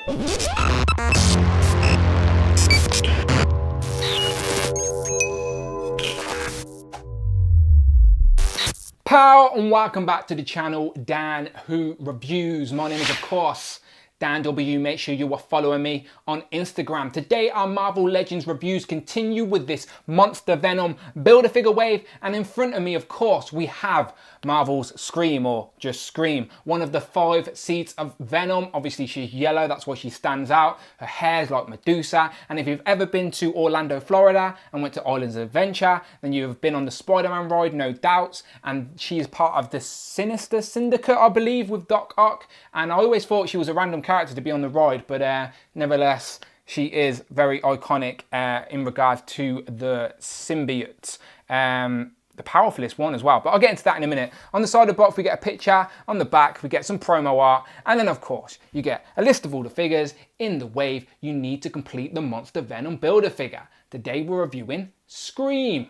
Pow, and welcome back to the channel, Dan Who Reviews. My name is, of course, Dan W. Make sure you are following me on Instagram. Today, our Marvel Legends reviews continue with this Monster Venom Build-A-Figure wave. And in front of me, of course, we have Marvel's Scream, or just Scream. One of the 5 seeds of Venom. Obviously, she's yellow. That's why she stands out. Her hair's like Medusa. And if you've ever been to Orlando, Florida, and went to Islands of Adventure, then you've been on the Spider-Man ride, no doubts. And she is part of the Sinister Syndicate, I believe, with Doc Ock. And I always thought she was a random character to be on the ride, but nevertheless, she is very iconic in regards to the symbiotes. The powerfulest one as well, but I'll get into that in a minute. On the side of the box, we get a picture. On the back, we get some promo art. And then, of course, you get a list of all the figures in the wave you need to complete the Monster Venom Build-A-Figure. Today, we're reviewing Scream.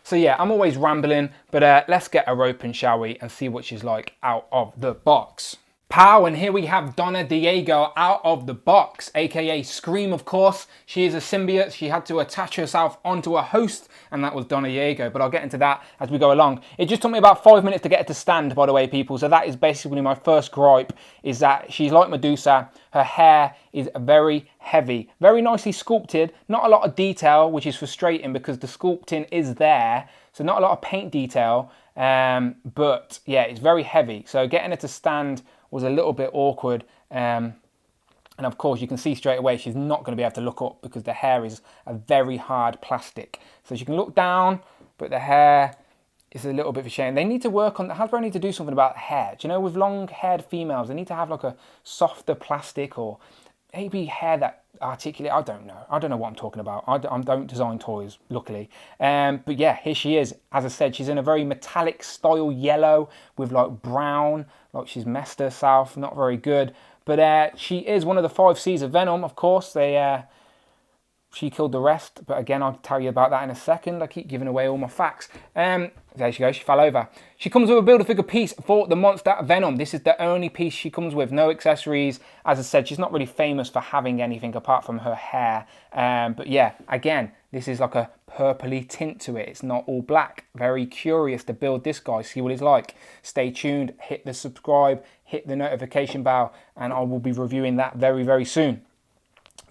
So yeah, I'm always rambling, but let's get her open, shall we, and see what she's like out of the box. Pow, and here we have Donna Diego out of the box, aka Scream, of course. She is a symbiote. She had to attach herself onto a host, and that was Donna Diego, but I'll get into that as we go along. It just took me about 5 minutes to get her to stand, by the way, people, so that is basically my first gripe, is that she's like Medusa. Her hair is very heavy, very nicely sculpted, not a lot of detail, which is frustrating because the sculpting is there, so not a lot of paint detail, but yeah, it's very heavy, so getting her to stand was a little bit awkward, and of course you can see straight away she's not going to be able to look up because the hair is a very hard plastic. So she can look down, but the hair is a little bit of a shame. They need to work on, Hasbro need to do something about hair. Do you know, with long-haired females, they need to have like a softer plastic, or maybe hair that articulate. I don't know what I'm talking about. I don't design toys, luckily. But yeah, here she is. As I said, she's in a very metallic style yellow with like brown, like she's messed herself, not very good. But she is one of the 5 C's of Venom, of course. She killed the rest, but again, I'll tell you about that in a second. I keep giving away all my facts. There she goes, she fell over. She comes with a Build-A-Figure piece for the Monster Venom. This is the only piece she comes with, no accessories. As I said, she's not really famous for having anything apart from her hair. But yeah, again, this is like a purpley tint to it. It's not all black. Very curious to build this guy, see what he's like. Stay tuned, hit the subscribe, hit the notification bell, and I will be reviewing that very, very soon.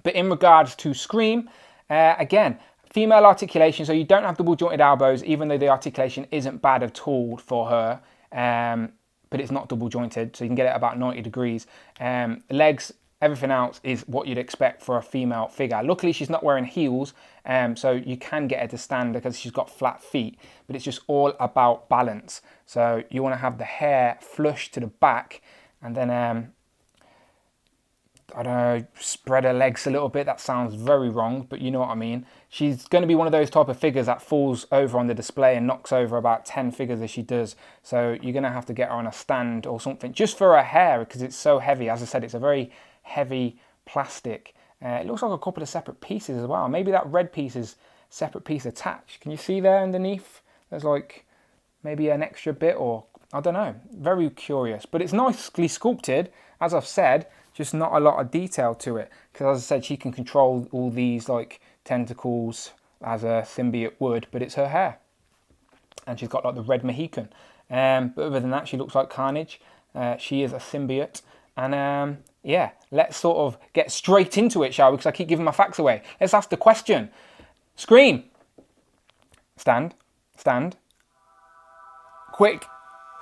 But in regards to Scream, again, female articulation, so you don't have double jointed elbows, even though the articulation isn't bad at all for her, but it's not double jointed, so you can get it about 90 degrees. Legs, everything else is what you'd expect for a female figure. Luckily, she's not wearing heels, so you can get her to stand because she's got flat feet, but it's just all about balance. So you want to have the hair flush to the back, and then I don't know, spread her legs a little bit. That sounds very wrong, but you know what I mean. She's going to be one of those type of figures that falls over on the display and knocks over about 10 figures as she does. So you're going to have to get her on a stand or something just for her hair because it's so heavy. As I said, it's a very heavy plastic. It looks like a couple of separate pieces as well. Maybe that red piece is separate piece attached. Can you see there underneath? There's like maybe an extra bit, or I don't know. Very curious, but it's nicely sculpted, as I've said. Just not a lot of detail to it, because as I said, she can control all these like tentacles as a symbiote would, but it's her hair, and she's got like the red Mohican. But other than that, she looks like Carnage. She is a symbiote, and yeah, let's sort of get straight into it, shall we? Because I keep giving my facts away. Let's ask the question. Scream. Stand. Stand. Quick.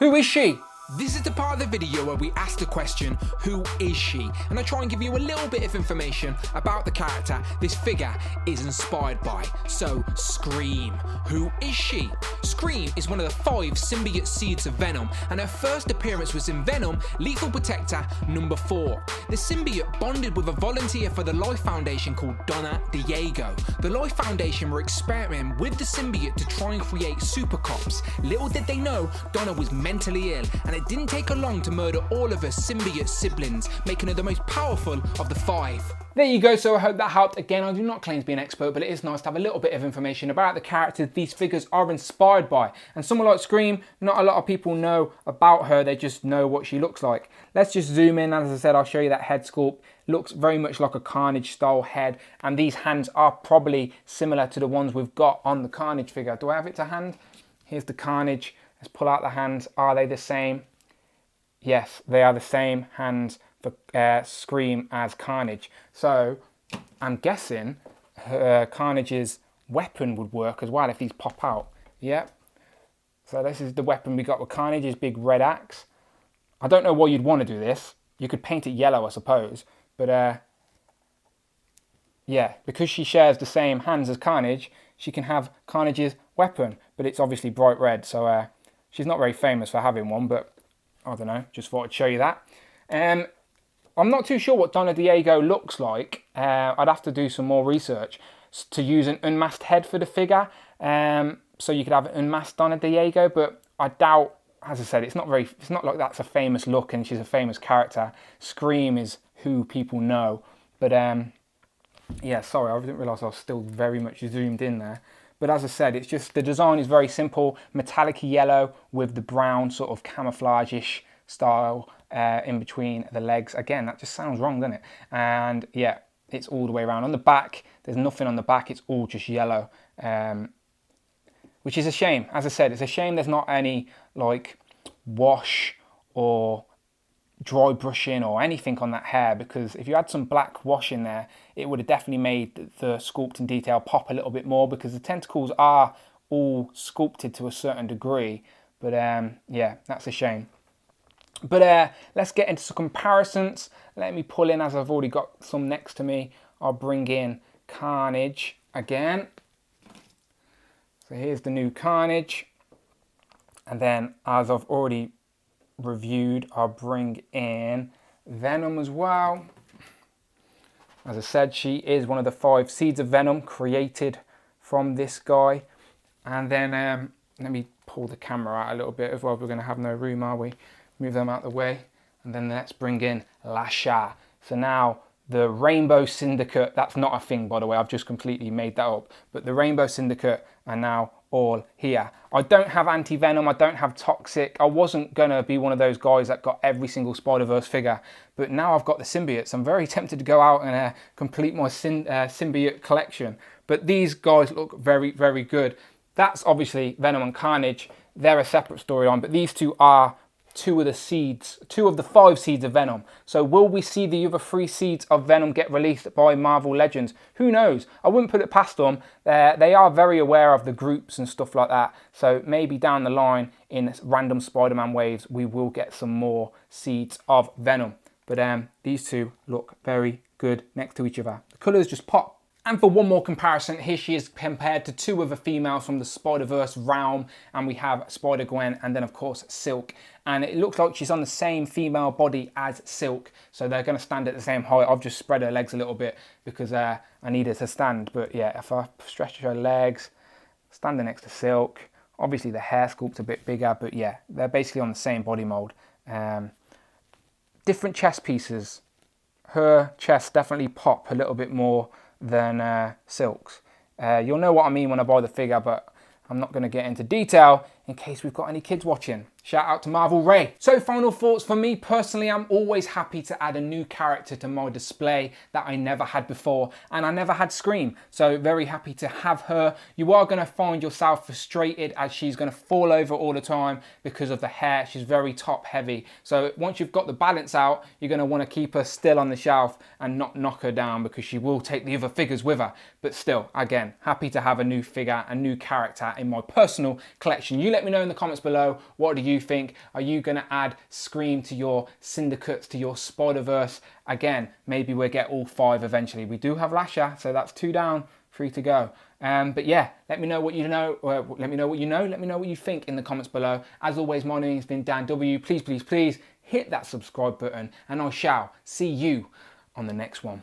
Who is she? This is the part of the video where we ask the question, who is she? And I try and give you a little bit of information about the character this figure is inspired by. So, Scream. Who is she? Scream is one of the 5 symbiote seeds of Venom, and her first appearance was in Venom Lethal Protector number 4. The symbiote bonded with a volunteer for the Life Foundation called Donna Diego. The Life Foundation were experimenting with the symbiote to try and create super cops. Little did they know, Donna was mentally ill, and it didn't take her long to murder all of her symbiote siblings, making her the most powerful of the 5. There you go, so I hope that helped. Again, I do not claim to be an expert, but it is nice to have a little bit of information about the characters these figures are inspired by. And someone like Scream, not a lot of people know about her, they just know what she looks like. Let's just zoom in, as I said, I'll show you that head sculpt. Looks very much like a Carnage style head, and these hands are probably similar to the ones we've got on the Carnage figure. Do I have it to hand? Here's the Carnage. Let's pull out the hands. Are they the same? Yes, they are the same hands for Scream as Carnage. So I'm guessing Carnage's weapon would work as well if these pop out. Yep. So this is the weapon we got with Carnage's big red axe. I don't know why you'd want to do this. You could paint it yellow, I suppose. But yeah, because she shares the same hands as Carnage, she can have Carnage's weapon. But it's obviously bright red, so she's not very famous for having one, but I don't know, just thought I'd show you that. I'm not too sure what Donna Diego looks like. I'd have to do some more research to use an unmasked head for the figure. So you could have an unmasked Donna Diego, but I doubt, as I said, it's not like that's a famous look and she's a famous character. Scream is who people know. But yeah, sorry, I didn't realise I was still very much zoomed in there. But as I said, it's just, the design is very simple, metallic yellow with the brown sort of camouflage-ish style in between the legs. Again, that just sounds wrong, doesn't it? And yeah, it's all the way around. On the back, there's nothing on the back, it's all just yellow, which is a shame. As I said, it's a shame there's not any like wash or dry brushing or anything on that hair, because if you had some black wash in there, it would have definitely made the sculpt and detail pop a little bit more, because the tentacles are all sculpted to a certain degree. But yeah, that's a shame. But let's get into some comparisons. Let me pull in, as I've already got some next to me, I'll bring in Carnage again. So here's the new Carnage. And then, as I've already reviewed, I'll bring in Venom as well. As I said, she is one of the 5 seeds of Venom created from this guy. And then let me pull the camera out a little bit as well. We're going to have no room, are we? Move them out the way. And then let's bring in Lasha. So now the Rainbow Syndicate, that's not a thing, by the way, I've just completely made that up. But the Rainbow Syndicate are now all here. I don't have Anti-Venom, I don't have Toxic. I wasn't going to be one of those guys that got every single Spider-Verse figure. But now I've got the symbiotes. I'm very tempted to go out and complete my symbiote collection. But these guys look very, very good. That's obviously Venom and Carnage. They're a separate storyline, but these two are two of the 5 seeds of Venom. So will we see the other 3 seeds of Venom get released by Marvel Legends? Who knows? I wouldn't put it past them. They are very aware of the groups and stuff like that. So maybe down the line in random Spider-Man waves, we will get some more seeds of Venom. But these two look very good next to each other. The colours just pop. And for one more comparison, here she is compared to 2 other females from the Spider-Verse realm. And we have Spider-Gwen and then, of course, Silk. And it looks like she's on the same female body as Silk. So they're going to stand at the same height. I've just spread her legs a little bit because I need her to stand. But yeah, if I stretch her legs, standing next to Silk. Obviously, the hair sculpt's a bit bigger. But yeah, they're basically on the same body mold. Different chest pieces. Her chest definitely pop a little bit more than Silk's. You'll know what I mean when I buy the figure, but I'm not going to get into detail in case we've got any kids watching. Shout out to Marvel Ray. So final thoughts for me personally, I'm always happy to add a new character to my display that I never had before, and I never had Scream, so very happy to have her. You are going to find yourself frustrated as she's going to fall over all the time because of the hair. She's very top heavy, so once you've got the balance out, you're going to want to keep her still on the shelf and not knock her down, because she will take the other figures with her. But still, again, happy to have a new figure, a new character in my personal collection. You let me know in the comments below, what do you think? Are you going to add Scream to your syndicates, to your Spider-Verse? Again, maybe we'll get all 5 eventually. We do have Lasha, so that's 2 down, 3 to go. But yeah, let me know what you know. Let me know what you know. Let me know what you think in the comments below. As always, my name has been Dan W. Please, please, please hit that subscribe button, and I shall see you on the next one.